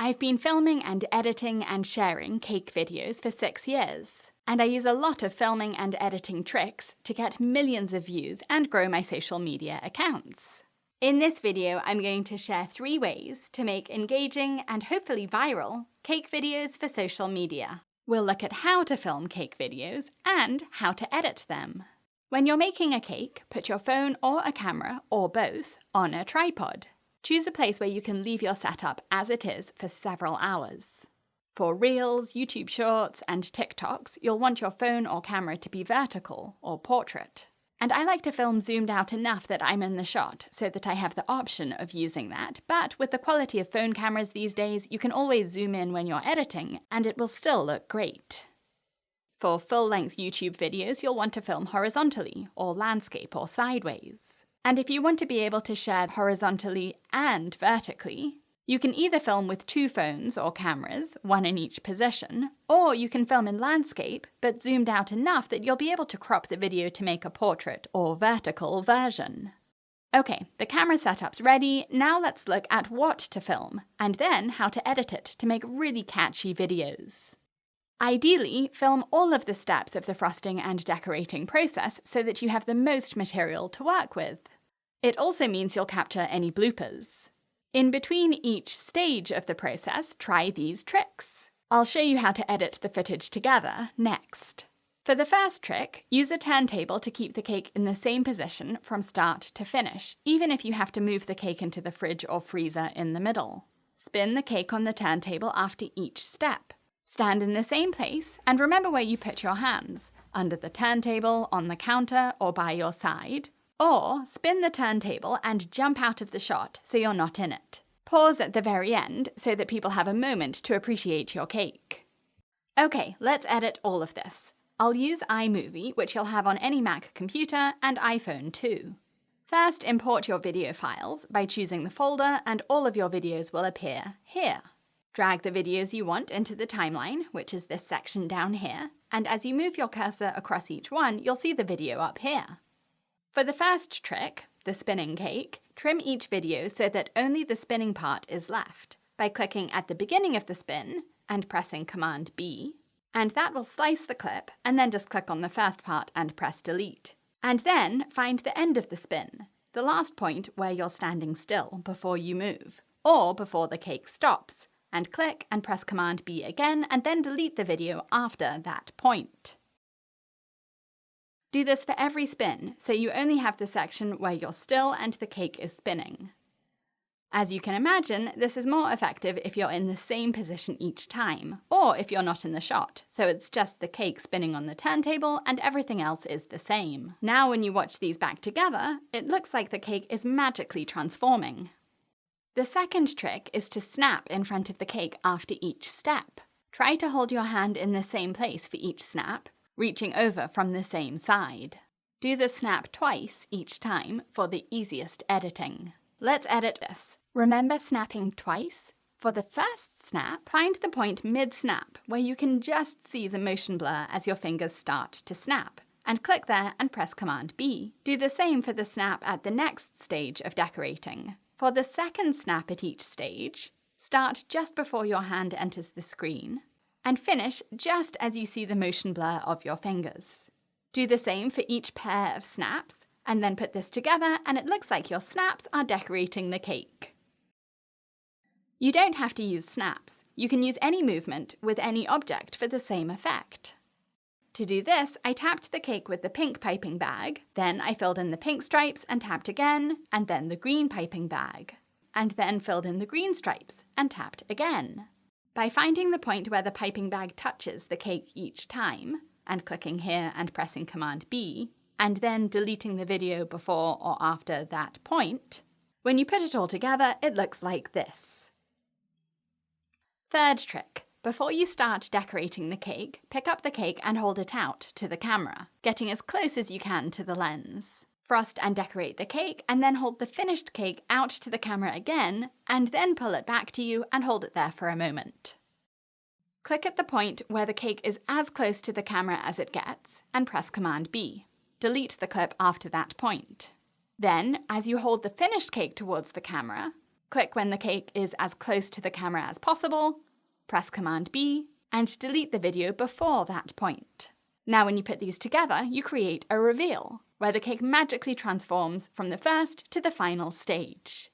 I've been filming and editing and sharing cake videos for 6 years, and I use a lot of filming and editing tricks to get millions of views and grow my social media accounts. In this video, I'm going to share 3 ways to make engaging and hopefully viral cake videos for social media. We'll look at how to film cake videos and how to edit them. When you're making a cake, put your phone or a camera, or both, on a tripod. Choose a place where you can leave your setup as it is for several hours. For Reels, YouTube Shorts, and TikToks, you'll want your phone or camera to be vertical, or portrait. And I like to film zoomed out enough that I'm in the shot, so that I have the option of using that, but with the quality of phone cameras these days, you can always zoom in when you're editing, and it will still look great. For full-length YouTube videos, you'll want to film horizontally, or landscape, or sideways. And if you want to be able to share horizontally and vertically, you can either film with 2 phones or cameras, one in each position, or you can film in landscape, but zoomed out enough that you'll be able to crop the video to make a portrait or vertical version. Okay, the camera setup's ready, now let's look at what to film, and then how to edit it to make really catchy videos. Ideally, film all of the steps of the frosting and decorating process so that you have the most material to work with. It also means you'll capture any bloopers. In between each stage of the process, try these tricks. I'll show you how to edit the footage together next. For the first trick, use a turntable to keep the cake in the same position from start to finish, even if you have to move the cake into the fridge or freezer in the middle. Spin the cake on the turntable after each step. Stand in the same place, and remember where you put your hands, under the turntable, on the counter, or by your side. Or spin the turntable and jump out of the shot so you're not in it. Pause at the very end so that people have a moment to appreciate your cake. Okay, let's edit all of this. I'll use iMovie, which you'll have on any Mac computer, and iPhone too. First, import your video files by choosing the folder, and all of your videos will appear here. Drag the videos you want into the timeline, which is this section down here, and as you move your cursor across each one, you'll see the video up here. For the first trick, the spinning cake, trim each video so that only the spinning part is left by clicking at the beginning of the spin and pressing Command B, and that will slice the clip, and then just click on the first part and press Delete. And then find the end of the spin, the last point where you're standing still before you move, or before the cake stops, and click and press Command B again, and then delete the video after that point. Do this for every spin, so you only have the section where you're still and the cake is spinning. As you can imagine, this is more effective if you're in the same position each time, or if you're not in the shot, so it's just the cake spinning on the turntable and everything else is the same. Now when you watch these back together, it looks like the cake is magically transforming. The second trick is to snap in front of the cake after each step. Try to hold your hand in the same place for each snap, reaching over from the same side. Do the snap twice each time for the easiest editing. Let's edit this. Remember snapping twice? For the first snap, find the point mid-snap where you can just see the motion blur as your fingers start to snap, and click there and press Command B. Do the same for the snap at the next stage of decorating. For the second snap at each stage, start just before your hand enters the screen, and finish just as you see the motion blur of your fingers. Do the same for each pair of snaps, and then put this together and it looks like your snaps are decorating the cake. You don't have to use snaps. You can use any movement with any object for the same effect. To do this, I tapped the cake with the pink piping bag, then I filled in the pink stripes and tapped again, and then the green piping bag, and then filled in the green stripes and tapped again. By finding the point where the piping bag touches the cake each time, and clicking here and pressing Command B, and then deleting the video before or after that point, when you put it all together, it looks like this. Third trick. Before you start decorating the cake, pick up the cake and hold it out to the camera, getting as close as you can to the lens. Frost and decorate the cake, and then hold the finished cake out to the camera again, and then pull it back to you and hold it there for a moment. Click at the point where the cake is as close to the camera as it gets, and press Command B. Delete the clip after that point. Then, as you hold the finished cake towards the camera, Click when the cake is as close to the camera as possible, press Command B, and delete the video before that point. Now when you put these together, you create a reveal, where the cake magically transforms from the first to the final stage.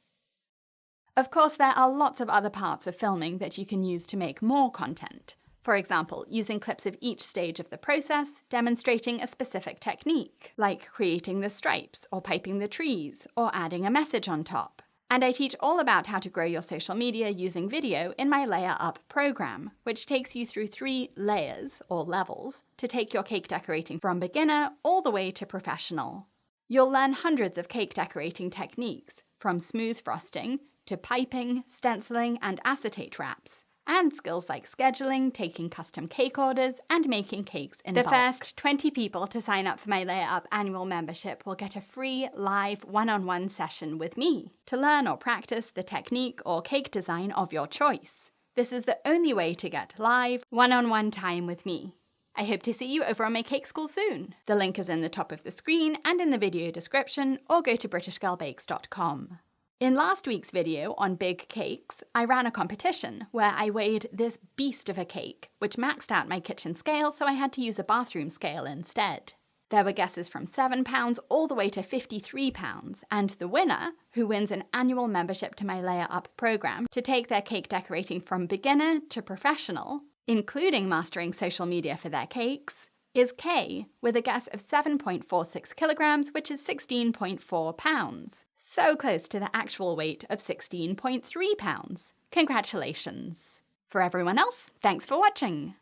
Of course, there are lots of other parts of filming that you can use to make more content. For example, using clips of each stage of the process, demonstrating a specific technique, like creating the stripes, or piping the trees, or adding a message on top. And I teach all about how to grow your social media using video in my Layer Up program, which takes you through 3 layers, or levels, to take your cake decorating from beginner all the way to professional. You'll learn hundreds of cake decorating techniques, from smooth frosting to piping, stenciling, and acetate wraps, and skills like scheduling, taking custom cake orders, and making cakes in bulk. The first 20 people to sign up for my Layer Up annual membership will get a free live one-on-one session with me to learn or practice the technique or cake design of your choice. This is the only way to get live one-on-one time with me. I hope to see you over on my cake school soon. The link is in the top of the screen and in the video description, or go to britishgirlbakes.com. In last week's video on big cakes, I ran a competition where I weighed this beast of a cake, which maxed out my kitchen scale, so I had to use a bathroom scale instead. There were guesses from 7 pounds all the way to 53 pounds, and the winner, who wins an annual membership to my Layer Up program to take their cake decorating from beginner to professional, including mastering social media for their cakes, is Kay, with a guess of 7.46 kilograms, which is 16.4 pounds. So close to the actual weight of 16.3 pounds. Congratulations! For everyone else, thanks for watching!